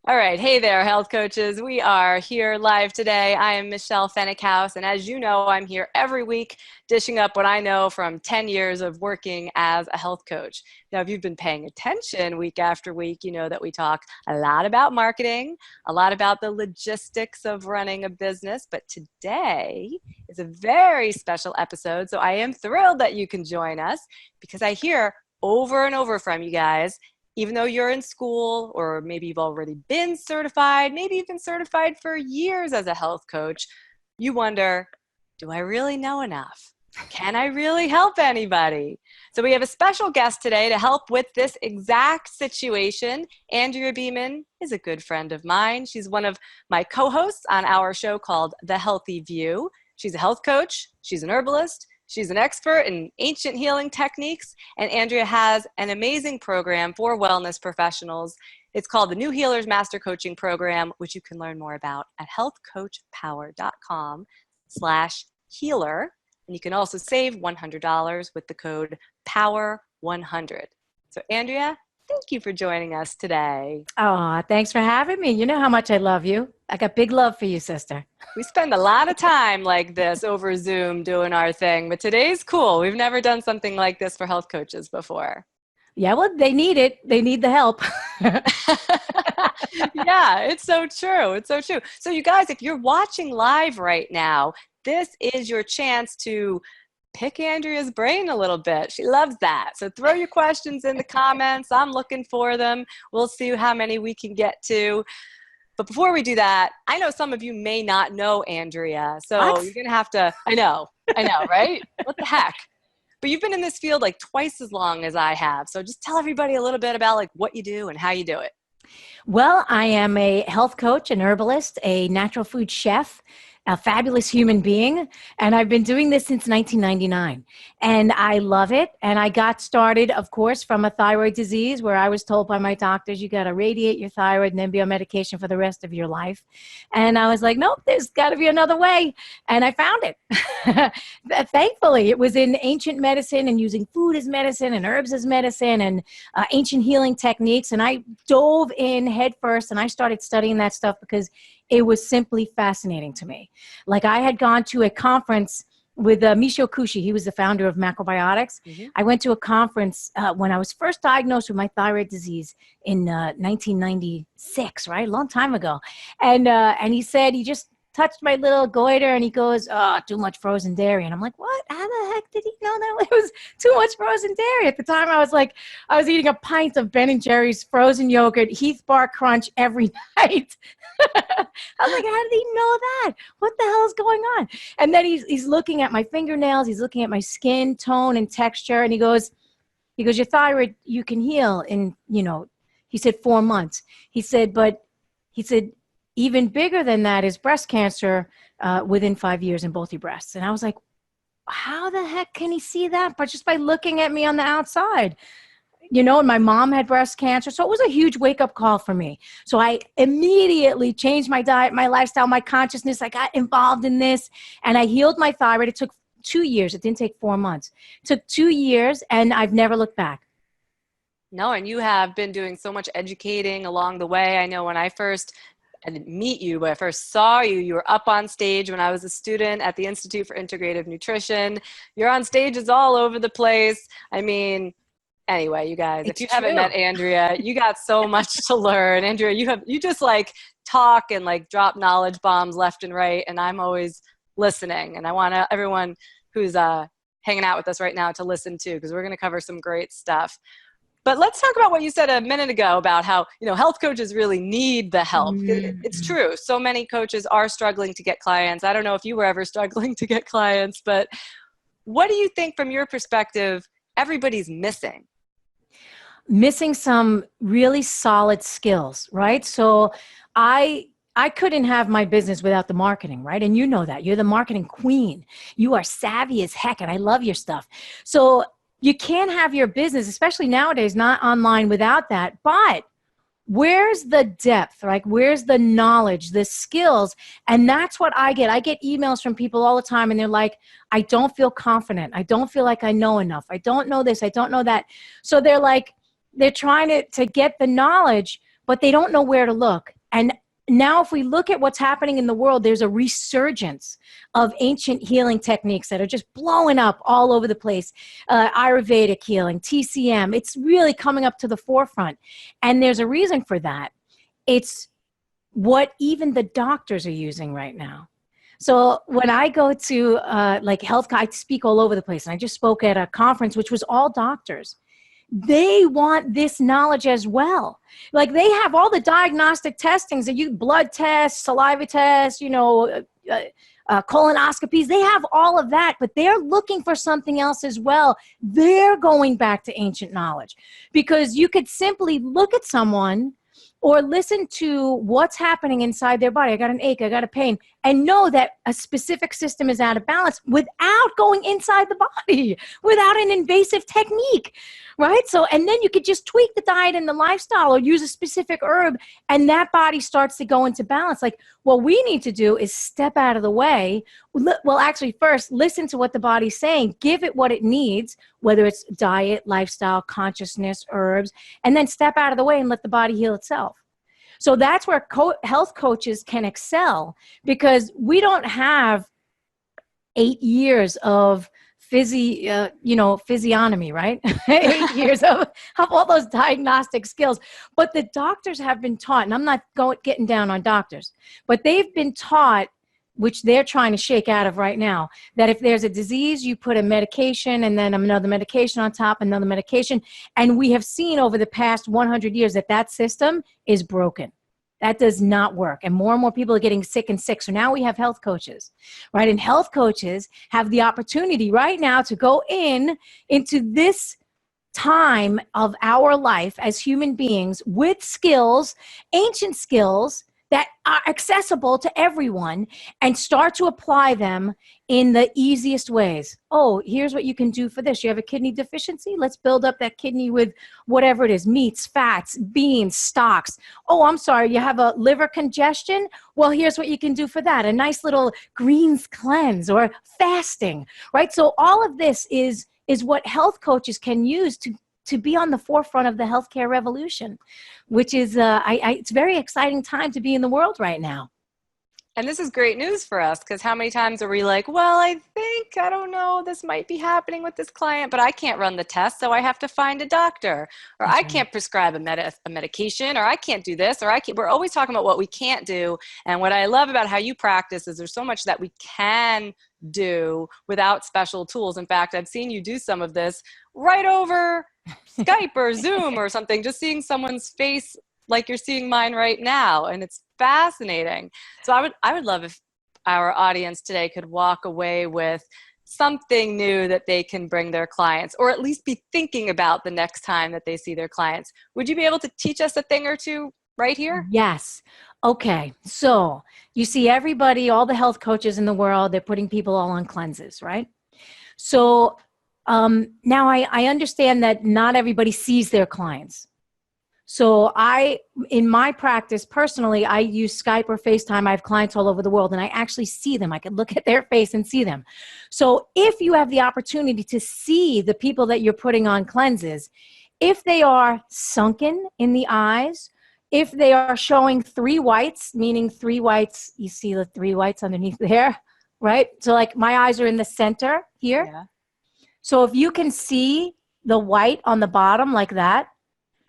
All right. Hey there, health coaches. We are here live today. I am Michelle Fennickhouse, and as you know, I'm here every week dishing up what I know from 10 years of working as a health coach. Now, if you've been paying attention week after week, you know that we talk a lot about marketing, a lot about the logistics of running a business, but today is a very special episode, so I am thrilled that you can join us because I hear over and over from you guys, even though you're in school or maybe you've already been certified, maybe you've been certified for years as a health coach, you wonder, do I really know enough? Can I really help anybody? So we have a special guest today to help with this exact situation. Andrea Beaman is a good friend of mine. She's one of my co-hosts on our show called The Healthy View. She's a health coach. She's an herbalist. She's an expert in ancient healing techniques, and Andrea has an amazing program for wellness professionals. It's called the New Healers Master Coaching Program, which you can learn more about at healthcoachpower.com/healer. And you can also save $100 with the code POWER100. So Andrea, thank you for joining us today. Oh, thanks for having me. You know how much I love you. I got big love for you, sister. We spend a lot of time like this over Zoom doing our thing, but today's cool. We've never done something like this for health coaches before. Yeah, well, they need it. They need the help. Yeah, it's so true. It's so true. So you guys, if you're watching live right now, this is your chance to pick Andrea's brain a little bit. She loves that. So throw your questions in the comments. I'm looking for them. We'll see how many we can get to. But before we do that, I know some of you may not know Andrea. So What? you're going to have to, I know, right? What the heck? But you've been in this field like twice as long as I have. So just tell everybody a little bit about like what you do and how you do it. Well, I am a health coach, an herbalist, a natural food chef, a fabulous human being, and I've been doing this since 1999, and I love it. And I got started, of course, from a thyroid disease where I was told by my doctors, you got to radiate your thyroid and then be on medication for the rest of your life. And I was like, nope, there's got to be another way, and I found it. Thankfully, it was in ancient medicine and using food as medicine and herbs as medicine and ancient healing techniques, and I dove in head first, and I started studying that stuff because it was simply fascinating to me. Like I had gone to a conference with Michio Kushi. He was the founder of macrobiotics. Mm-hmm. I went to a conference when I was first diagnosed with my thyroid disease in 1996, right? A long time ago. And he said, he just touched my little goiter and he goes, oh, too much frozen dairy. And I'm like, what? How the heck did he know that it was too much frozen dairy? At the time, I was eating a pint of Ben & Jerry's frozen yogurt, Heath Bar Crunch every night. I was like, how did he know that? What the hell is going on? And then he's looking at my fingernails. He's looking at my skin tone and texture. And he goes, your thyroid, you can heal in, he said 4 months. He said, even bigger than that is breast cancer within 5 years in both your breasts. And I was like, how the heck can he see that? But just by looking at me on the outside, and my mom had breast cancer. So it was a huge wake-up call for me. So I immediately changed my diet, my lifestyle, my consciousness. I got involved in this and I healed my thyroid. It took 2 years. It didn't take 4 months. It took 2 years and I've never looked back. No, and you have been doing so much educating along the way. I know when I didn't meet you, but I first saw you, you were up on stage when I was a student at the Institute for Integrative Nutrition. You're on stages all over the place. I mean, anyway, you guys, if you haven't met Andrea, you got so much to learn. Andrea, you just like talk and like drop knowledge bombs left and right. And I'm always listening. And I want everyone who's hanging out with us right now to listen too, because we're going to cover some great stuff. But let's talk about what you said a minute ago about how, health coaches really need the help. It's true. So many coaches are struggling to get clients. I don't know if you were ever struggling to get clients, but what do you think from your perspective everybody's missing? Missing some really solid skills, right? So I couldn't have my business without the marketing, right? And you know that. You're the marketing queen. You are savvy as heck, and I love your stuff. So you can't have your business, especially nowadays, not online without that. But where's the depth, like where's the knowledge, the skills? And that's what I get. I get emails from people all the time and they're like, I don't feel confident. I don't feel like I know enough. I don't know this. I don't know that. So they're trying to get the knowledge, but they don't know where to look. And now if we look at what's happening in the world, there's a resurgence of ancient healing techniques that are just blowing up all over the place. Ayurvedic healing, TCM, it's really coming up to the forefront. And there's a reason for that. It's what even the doctors are using right now. So when I go to like health, I speak all over the place. And I just spoke at a conference, which was all doctors. They want this knowledge as well. Like they have all the diagnostic testings that blood tests, saliva tests, colonoscopies. They have all of that, but they're looking for something else as well. They're going back to ancient knowledge because you could simply look at someone or listen to what's happening inside their body. I got an ache, I got a pain, and know that a specific system is out of balance without going inside the body, without an invasive technique, right? So, and then you could just tweak the diet and the lifestyle or use a specific herb, and that body starts to go into balance. Like what we need to do is step out of the way. Well, actually, first, listen to what the body's saying, give it what it needs, whether it's diet, lifestyle, consciousness, herbs, and then step out of the way and let the body heal itself. So that's where health coaches can excel because we don't have 8 years of physiognomy, right? 8 years of all those diagnostic skills. But the doctors have been taught, and I'm not getting down on doctors, but they've been taught, which they're trying to shake out of right now, that if there's a disease, you put a medication and then another medication on top, another medication. And we have seen over the past 100 years that system is broken. That does not work. And more people are getting sick and sick. So now we have health coaches, right? And health coaches have the opportunity right now to go into this time of our life as human beings with skills, ancient skills, that are accessible to everyone and start to apply them in the easiest ways. Oh, here's what you can do for this. You have a kidney deficiency? Let's build up that kidney with whatever it is, meats, fats, beans, stocks. Oh, I'm sorry, you have a liver congestion? Well, here's what you can do for that. A nice little greens cleanse or fasting, right? So all of this is what health coaches can use to be on the forefront of the healthcare revolution, which is, it's a very exciting time to be in the world right now. And this is great news for us because how many times are we like, well, I don't know, this might be happening with this client, but I can't run the test, so I have to find a doctor, or I can't prescribe a medication, or I can't do this, or we're always talking about what we can't do. And what I love about how you practice is there's so much that we can do without special tools. In fact, I've seen you do some of this right over Skype or Zoom or something, just seeing someone's face like you're seeing mine right now. And it's fascinating. So I would love if our audience today could walk away with something new that they can bring their clients, or at least be thinking about the next time that they see their clients. Would you be able to teach us a thing or two right here? Yes. Okay. So you see everybody, all the health coaches in the world, they're putting people all on cleanses, right? So now I understand that not everybody sees their clients. So in my practice, personally, I use Skype or FaceTime. I have clients all over the world, and I actually see them. I can look at their face and see them. So if you have the opportunity to see the people that you're putting on cleanses, if they are sunken in the eyes, if they are showing 3 whites, meaning 3 whites, you see the 3 whites underneath there, right? So like my eyes are in the center here. Yeah. So if you can see the white on the bottom like that.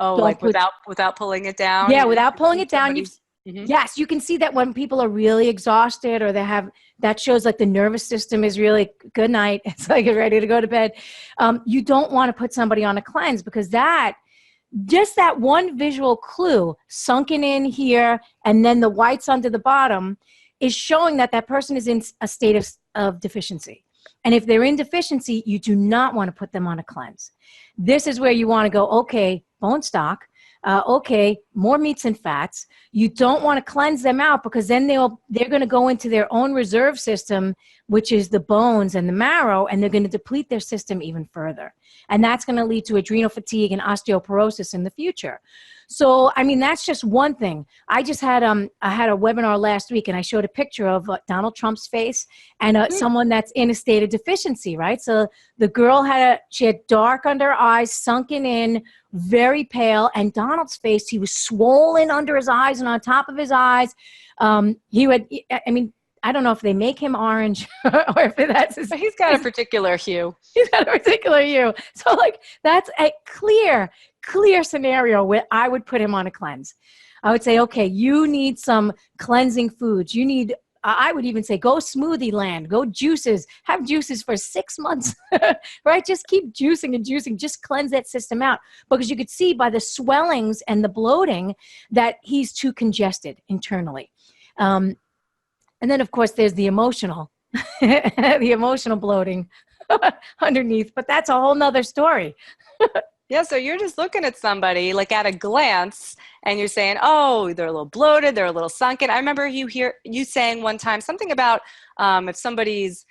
Oh, like without pulling it down? Yeah, without pulling it down. Mm-hmm. Yes, you can see that when people are really exhausted or that shows like the nervous system is really good night. It's like you're ready to go to bed. You don't want to put somebody on a cleanse because just that one visual clue sunken in here and then the whites under the bottom is showing that person is in a state of deficiency. And if they're in deficiency, you do not want to put them on a cleanse. This is where you want to go, okay, bone stock, okay, more meats and fats. You don't want to cleanse them out because then they're going to go into their own reserve system, which is the bones and the marrow, and they're going to deplete their system even further. And that's going to lead to adrenal fatigue and osteoporosis in the future. So, I mean, that's just one thing. I had a webinar last week, and I showed a picture of Donald Trump's face and someone that's in a state of deficiency, right? So the girl she had dark under her eyes, sunken in, very pale. And Donald's face, he was swollen under his eyes and on top of his eyes. He would, I mean, I don't know if they make him orange or if that's his. He's got a particular hue. He's got a particular hue. So like that's a clear scenario where I would put him on a cleanse. I would say, okay, you need some cleansing foods. You need, I would even say, go smoothie land, go juices, have juices for 6 months, right? Just keep juicing and juicing, just cleanse that system out. Because you could see by the swellings and the bloating that he's too congested internally. And then, of course, there's the emotional, the emotional bloating underneath, but that's a whole nother story. Yeah, so you're just looking at somebody like at a glance and you're saying, oh, they're a little bloated, they're a little sunken. I remember you saying one time something about if somebody's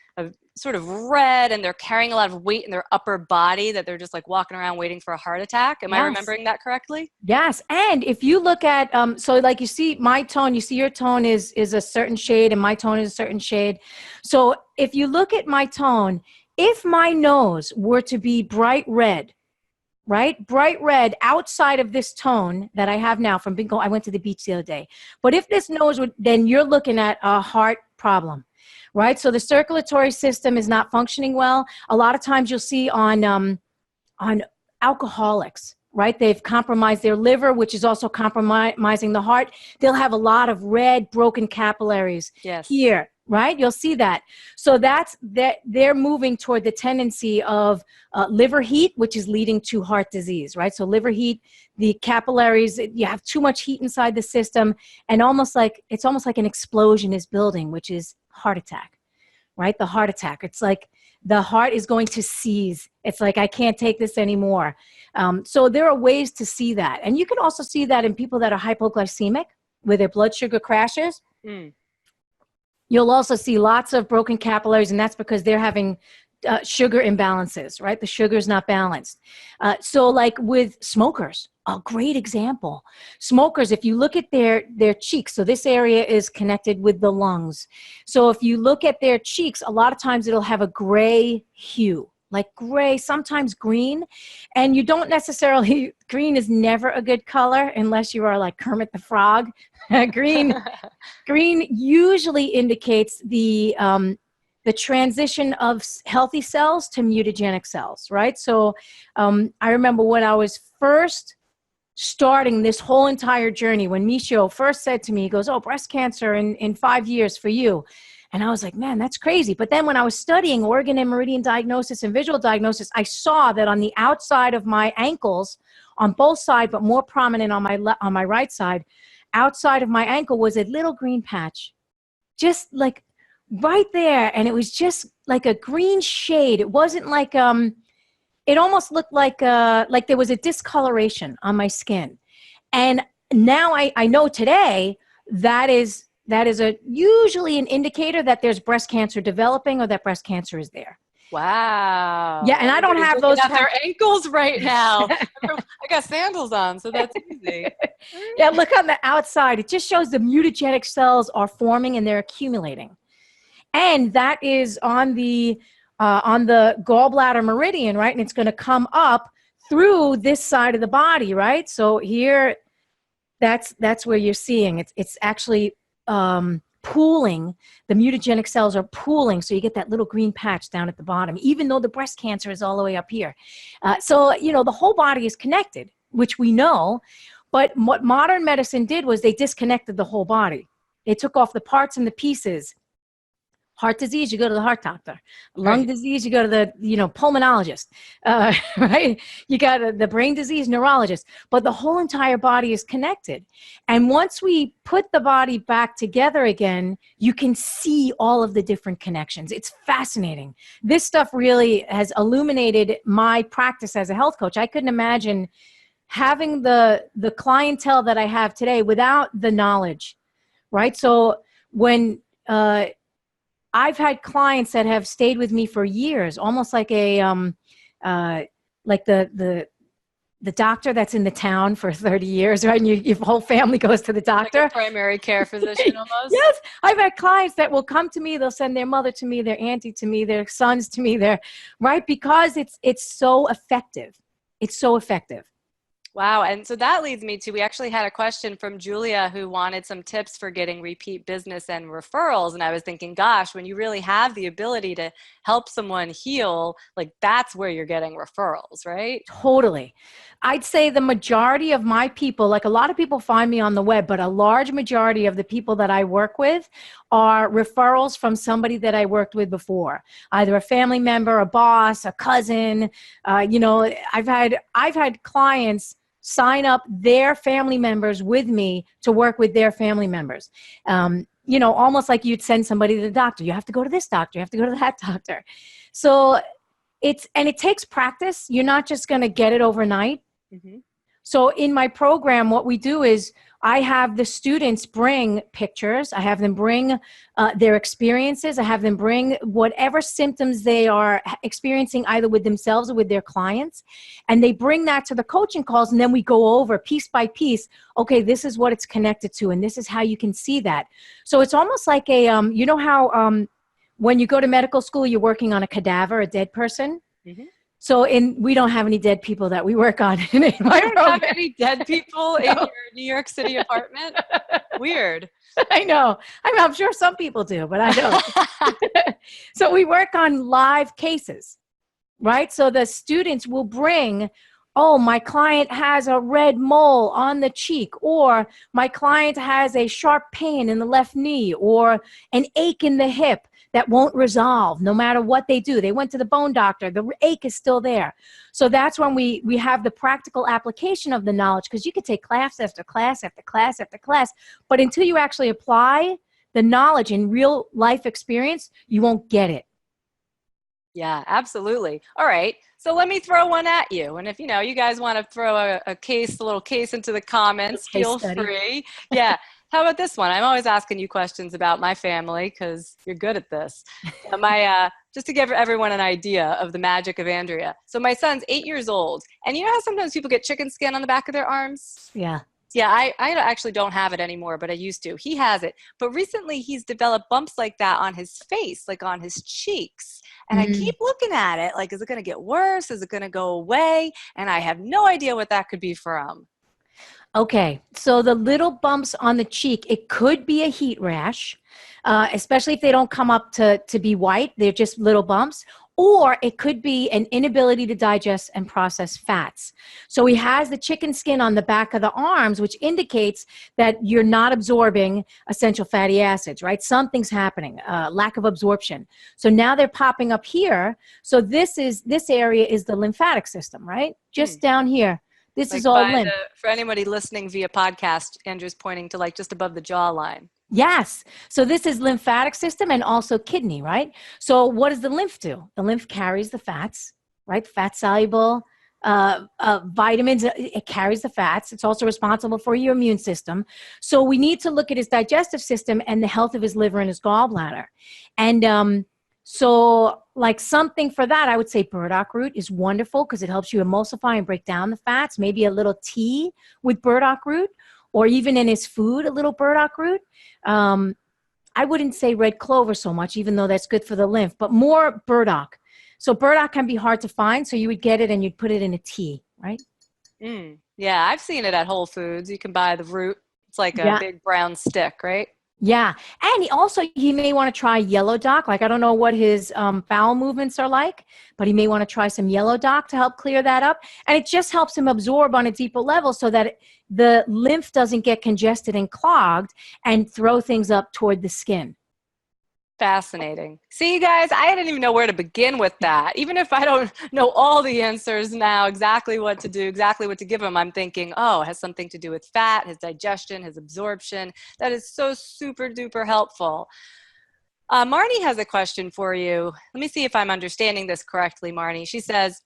sort of red and they're carrying a lot of weight in their upper body, that they're just like walking around waiting for a heart attack. Am I remembering that correctly? Yes. And if you look at, so like you see my tone, you see your tone is a certain shade and my tone is a certain shade. So if you look at my tone, if my nose were to be bright red, right? Bright red outside of this tone that I have now from I went to the beach the other day. But if this nose would, then you're looking at a heart problem, right? So the circulatory system is not functioning well. A lot of times you'll see on alcoholics, right? They've compromised their liver, which is also compromising the heart. They'll have a lot of red, broken capillaries here, right? You'll see that. So that's that they're moving toward the tendency of liver heat, which is leading to heart disease, right? So liver heat, the capillaries, you have too much heat inside the system, and it's almost like an explosion is building, which is heart attack, right? The heart attack. It's like the heart is going to seize. It's like, I can't take this anymore. So there are ways to see that. And you can also see that in people that are hypoglycemic, where their blood sugar crashes. You'll also see lots of broken capillaries, and that's because they're having sugar imbalances, right? The sugar is not balanced. So like with smokers, a great example. Smokers, if you look at their cheeks, so this area is connected with the lungs. So if you look at their cheeks, a lot of times it'll have a gray hue, like gray, sometimes green. And you don't necessarily, green is never a good color unless you are like Kermit the Frog. Green usually indicates the transition of healthy cells to mutagenic cells, right? So I remember when I was first starting this whole entire journey, when Michio first said to me, he goes, oh, breast cancer in 5 years for you. And I was like, man, that's crazy. But then when I was studying organ and meridian diagnosis and visual diagnosis, I saw that on the outside of my ankles, on both sides, but more prominent on my right side, outside of my ankle was a little green patch, just like right there. And it was just like a green shade. It wasn't like, it almost looked like there was a discoloration on my skin. And now I know today that is usually an indicator that there's breast cancer developing or that breast cancer is there. Wow. Yeah, and I don't have those. Their ankles right now. I got sandals on, so that's easy. Yeah, look on the outside. It just shows the mutagenic cells are forming and they're accumulating. And that is on the gallbladder meridian, right? And it's going to come up through this side of the body, right? So here, that's where you're seeing it's actually pooling. The mutagenic cells are pooling, so you get that little green patch down at the bottom, even though the breast cancer is all the way up here. So the whole body is connected, which we know. But what modern medicine did was they disconnected the whole body. They took off the parts and the pieces. Heart disease, you go to the heart doctor. Lung disease, you go to the pulmonologist. Right? You got the brain disease, neurologist. But the whole entire body is connected. And once we put the body back together again, you can see all of the different connections. It's fascinating. This stuff really has illuminated my practice as a health coach. I couldn't imagine having the clientele that I have today without the knowledge, right? So when I've had clients that have stayed with me for years, almost like like the doctor that's in the town for 30 years, right? And your whole family goes to the doctor. Like a primary care physician almost. Yes. I've had clients that will come to me, they'll send their mother to me, their auntie to me, their sons to me, right? Because it's so effective. It's so effective. Wow. And so that leads me to, we actually had a question from Julia who wanted some tips for getting repeat business and referrals. And I was thinking, gosh, when you really have the ability to help someone heal, like that's where you're getting referrals, right? Totally. I'd say the majority of my people, like a lot of people find me on the web, but a large majority of the people that I work with are referrals from somebody that I worked with before, either a family member, a boss, a cousin. I've had clients sign up their family members with me to work with their family members. Almost like you'd send somebody to the doctor. You have to go to this doctor. You have to go to that doctor. So it takes practice. You're not just going to get it overnight. Mm-hmm. So in my program, what we do is I have the students bring pictures. I have them bring their experiences. I have them bring whatever symptoms they are experiencing either with themselves or with their clients. And they bring that to the coaching calls. And then we go over piece by piece. Okay, this is what it's connected to. And this is how you can see that. So it's almost like how when you go to medical school, you're working on a cadaver, a dead person. Mm-hmm. So we don't have any dead people that we work on in my You don't program. have any dead people in your New York City apartment? Weird. I know. I'm sure some people do, but I don't. So we work on live cases, right? So the students will bring, oh, my client has a red mole on the cheek, or my client has a sharp pain in the left knee, or an ache in the hip that won't resolve no matter what they do. They went to the bone doctor. The ache is still there. So that's when we have the practical application of the knowledge, because you could take class after class after class after class, but until you actually apply the knowledge in real life experience, you won't get it. Yeah, absolutely. All right. So let me throw one at you. And if, you guys want to throw a little case into the comments, feel free. Yeah. How about this one? I'm always asking you questions about my family because you're good at this. Just to give everyone an idea of the magic of Andrea. So my son's 8 years old. And you know how sometimes people get chicken skin on the back of their arms? Yeah. Yeah, I actually don't have it anymore, but I used to. He has it. But recently he's developed bumps like that on his face, like on his cheeks. And I keep looking at it like, is it going to get worse? Is it going to go away? And I have no idea what that could be from. Okay, so the little bumps on the cheek, it could be a heat rash, especially if they don't come up to be white. They're just little bumps. Or it could be an inability to digest and process fats. So he has the chicken skin on the back of the arms, which indicates that you're not absorbing essential fatty acids, right? Something's happening, lack of absorption. So now they're popping up here. So this area is the lymphatic system, right? Just down here. This is all lymph. For anybody listening via podcast, Andrew's pointing to like just above the jawline. Yes. So this is lymphatic system and also kidney, right? So what does the lymph do? The lymph carries the fats, right? Fat soluble vitamins. It carries the fats. It's also responsible for your immune system. So we need to look at his digestive system and the health of his liver and his gallbladder. And so like something for that, I would say burdock root is wonderful because it helps you emulsify and break down the fats. Maybe a little tea with burdock root, or even in his food, a little burdock root. I wouldn't say red clover so much, even though that's good for the lymph, but more burdock. So burdock can be hard to find, so you would get it and you'd put it in a tea, right? Yeah, I've seen it at Whole Foods. You can buy the root. It's like a big brown stick, right? Yeah. And he may want to try yellow dock. Like, I don't know what his bowel movements are like, but he may want to try some yellow dock to help clear that up. And it just helps him absorb on a deeper level so that the lymph doesn't get congested and clogged and throw things up toward the skin. Fascinating. See, guys, I didn't even know where to begin with that. Even if I don't know all the answers now, exactly what to do, exactly what to give him, I'm thinking, oh, it has something to do with fat, his digestion, his absorption. That is so super duper helpful. Marnie has a question for you. Let me see if I'm understanding this correctly, Marnie. She says,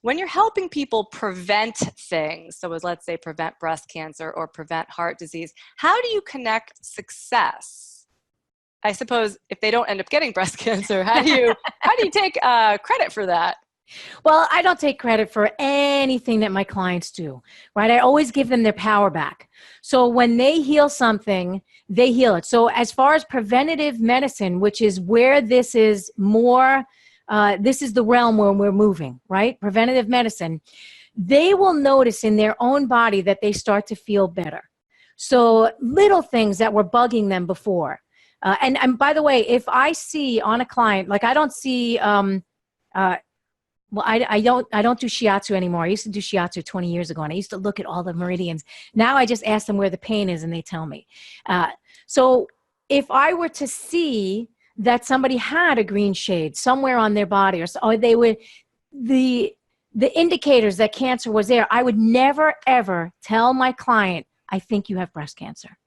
when you're helping people prevent things, so as let's say prevent breast cancer or prevent heart disease, how do you connect success? I suppose if they don't end up getting breast cancer, how do you take credit for that? Well, I don't take credit for anything that my clients do, right? I always give them their power back. So when they heal something, they heal it. So as far as preventative medicine, which is where this is more, this is the realm where we're moving, right? Preventative medicine. they will notice in their own body that they start to feel better. So little things that were bugging them before. And by the way, if I see on a client, like I don't see, well, I don't do shiatsu anymore. I used to do shiatsu 20 years ago, and I used to look at all the meridians. Now I just ask them where the pain is, and they tell me. So if I were to see that somebody had a green shade somewhere on their body, or they would, the indicators that cancer was there, I would never ever tell my client, I think you have breast cancer,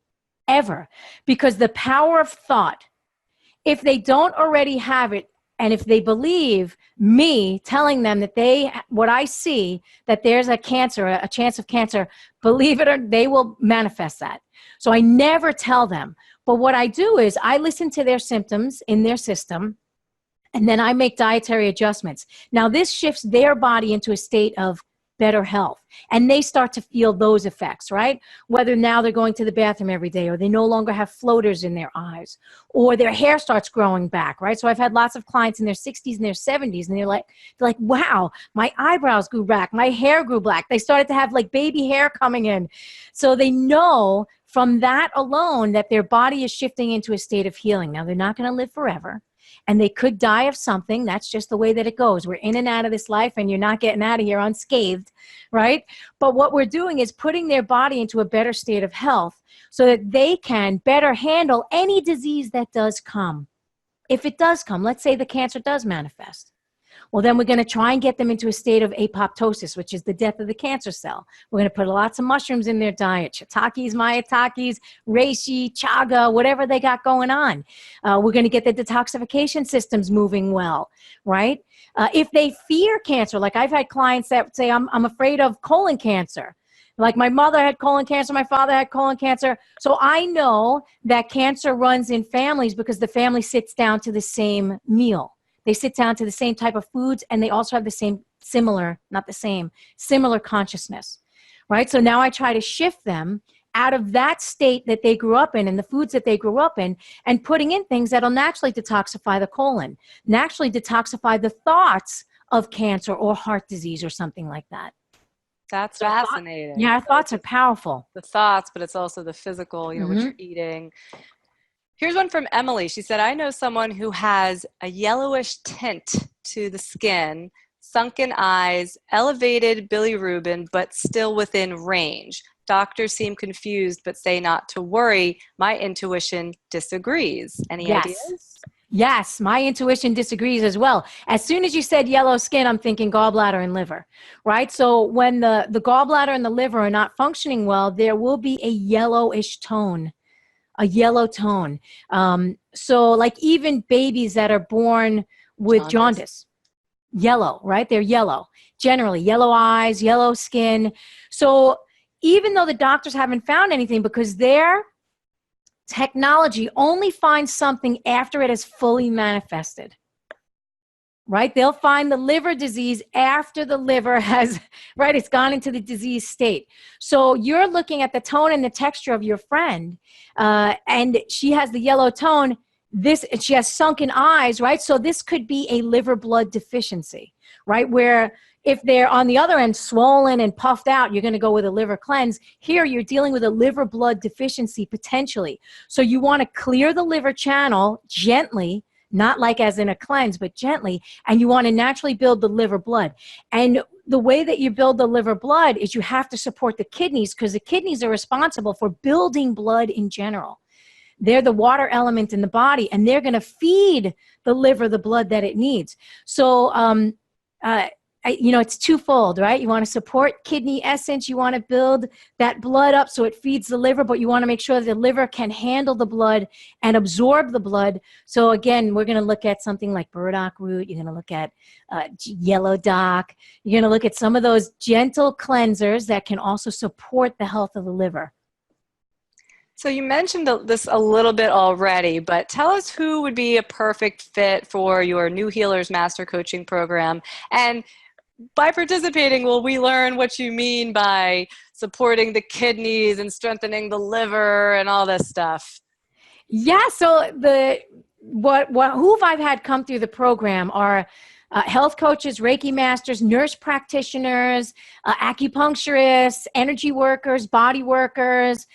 ever, because the power of thought. If they don't already have it, and if they believe me telling them that what I see, that there's a cancer, a chance of cancer, believe it or they will manifest that. So I never tell them. But what I do is I listen to their symptoms in their system, and then I make dietary adjustments. Now this shifts their body into a state of better health, and they start to feel those effects, right? Whether now they're going to the bathroom every day, or they no longer have floaters in their eyes, or their hair starts growing back, right? So I've had lots of clients in their 60s and their 70s, and they're like, wow, my eyebrows grew back, my hair grew black. They started to have like baby hair coming in. So they know from that alone that their body is shifting into a state of healing. Now they're not going to live forever, and they could die of something. That's just the way that it goes. We're in and out of this life, and you're not getting out of here unscathed, right? But what we're doing is putting their body into a better state of health so that they can better handle any disease that does come. If it does come, let's say the cancer does manifest. Well, then we're going to try and get them into a state of apoptosis, which is the death of the cancer cell. We're going to put lots of mushrooms in their diet, shiitakes, mayatakes, reishi, chaga, whatever they got going on. We're going to get the detoxification systems moving well, right? If they fear cancer, like I've had clients that say, I'm afraid of colon cancer. Like my mother had colon cancer, my father had colon cancer. So I know that cancer runs in families because the family sits down to the same meal. They sit down to the same type of foods, and they also have the same, similar consciousness, right? So now I try to shift them out of that state that they grew up in and the foods that they grew up in, and putting in things that'll naturally detoxify the colon, naturally detoxify the thoughts of cancer or heart disease or something like that. That's fascinating. Yeah, our thoughts are powerful. The thoughts, but it's also the physical, what you're eating. Here's one from Emily. She said, I know someone who has a yellowish tint to the skin, sunken eyes, elevated bilirubin, but still within range. Doctors seem confused, but say not to worry. My intuition disagrees. Any ideas? Yes, my intuition disagrees as well. As soon as you said yellow skin, I'm thinking gallbladder and liver, right? So when the gallbladder and the liver are not functioning well, there will be a yellowish tone. A yellow tone. So like even babies that are born with jaundice, yellow, right? They're yellow, generally yellow eyes, yellow skin. So even though the doctors haven't found anything, because their technology only finds something after it has fully manifested. Right? They'll find the liver disease after the liver has, right, it's gone into the disease state. So you're looking at the tone and the texture of your friend, and she has the yellow tone, she has sunken eyes, right? So this could be a liver blood deficiency, right? Where if they're on the other end swollen and puffed out, you're going to go with a liver cleanse. Here you're dealing with a liver blood deficiency potentially. So you want to clear the liver channel gently, not like as in a cleanse, but gently, and you want to naturally build the liver blood. And the way that you build the liver blood is you have to support the kidneys, because the kidneys are responsible for building blood in general. They're the water element in the body, and they're going to feed the liver the blood that it needs. So, it's twofold, right? You want to support kidney essence. You want to build that blood up so it feeds the liver, but you want to make sure that the liver can handle the blood and absorb the blood. So again, we're going to look at something like burdock root. You're going to look at yellow dock. You're going to look at some of those gentle cleansers that can also support the health of the liver. So you mentioned this a little bit already, but tell us who would be a perfect fit for your New Healers Master Coaching Program. And by participating, will we learn what you mean by supporting the kidneys and strengthening the liver and all this stuff? Yeah, so who I've had come through the program are health coaches, Reiki masters, nurse practitioners, acupuncturists, energy workers, body workers,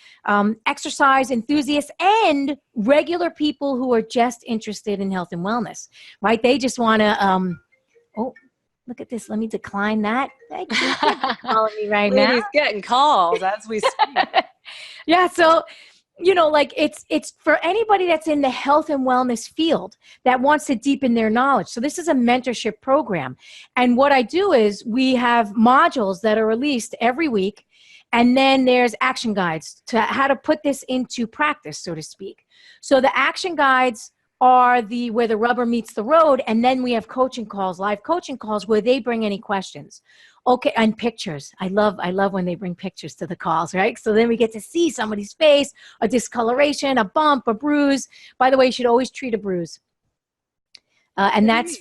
exercise enthusiasts, and regular people who are just interested in health and wellness, right? They just want to, oh, look at this. Let me decline that. Thank you for calling me right now. Ladies getting calls as we speak. Yeah, so like it's for anybody that's in the health and wellness field that wants to deepen their knowledge. So this is a mentorship program. And what I do is we have modules that are released every week. And then there's action guides to how to put this into practice, so to speak. So the action guides are where the rubber meets the road. And then we have coaching calls, live coaching calls where they bring any questions. Okay, and pictures. I love when they bring pictures to the calls, right? So then we get to see somebody's face, a discoloration, a bump, a bruise. By the way, you should always treat a bruise. And that's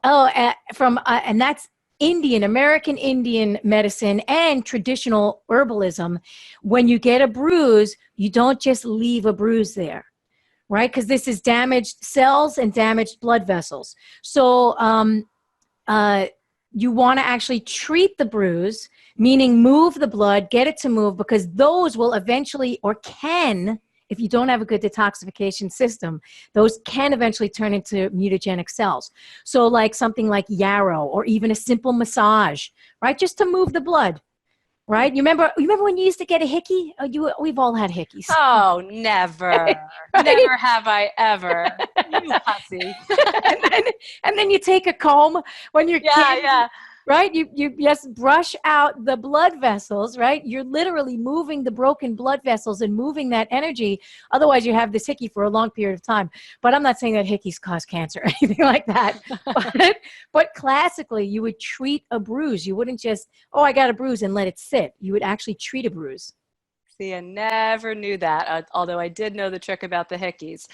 and that's American Indian medicine and traditional herbalism. When you get a bruise, you don't just leave a bruise there, right? Because this is damaged cells and damaged blood vessels. So, you want to actually treat the bruise, meaning move the blood, get it to move, because those will eventually, or can, if you don't have a good detoxification system, those can eventually turn into mutagenic cells. So like something like yarrow or even a simple massage, right? Just to move the blood, right? You remember when you used to get a hickey? We've all had hickeys. Oh, never. Right? Never have I ever. You hussy. and then you take a comb when you're kidding. Yeah. Right? You just brush out the blood vessels, right? You're literally moving the broken blood vessels and moving that energy. Otherwise, you have this hickey for a long period of time. But I'm not saying that hickeys cause cancer or anything like that. But classically, you would treat a bruise. You wouldn't just, I got a bruise and let it sit. You would actually treat a bruise. See, I never knew that, although I did know the trick about the hickeys.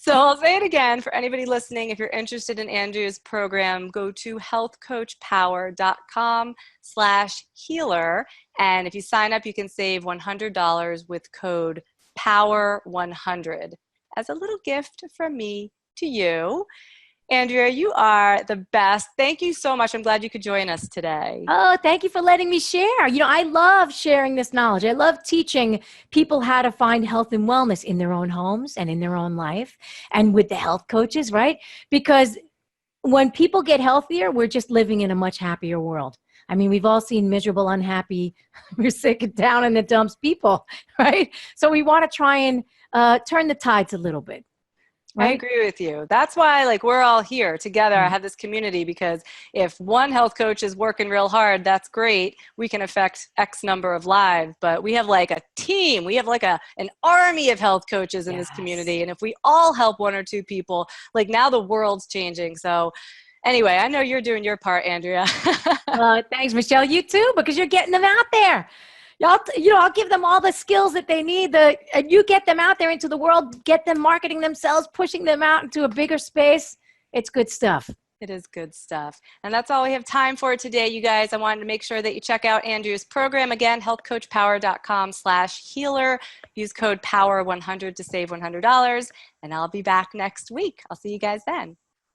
So I'll say it again for anybody listening. If you're interested in Andrea's program, go to healthcoachpower.com/healer. And if you sign up, you can save $100 with code POWER100 as a little gift from me to you. Andrea, you are the best. Thank you so much. I'm glad you could join us today. Oh, thank you for letting me share. I love sharing this knowledge. I love teaching people how to find health and wellness in their own homes and in their own life and with the health coaches, right? Because when people get healthier, we're just living in a much happier world. I mean, we've all seen miserable, unhappy, we're sick and down in the dumps people, right? So we want to try and turn the tides a little bit. Right? I agree with you. That's why we're all here together. I have this community because if one health coach is working real hard, that's great. We can affect X number of lives, but we have a team. We have an army of health coaches in this community. And if we all help one or two people, now the world's changing. So anyway, I know you're doing your part, Andrea. Thanks, Michelle. You too, because you're getting them out there. I'll give them all the skills that they need. And you get them out there into the world, get them marketing themselves, pushing them out into a bigger space. It's good stuff. It is good stuff. And that's all we have time for today, you guys. I wanted to make sure that you check out Andrea's program. Again, healthcoachpower.com/healer. Use code POWER100 to save $100. And I'll be back next week. I'll see you guys then.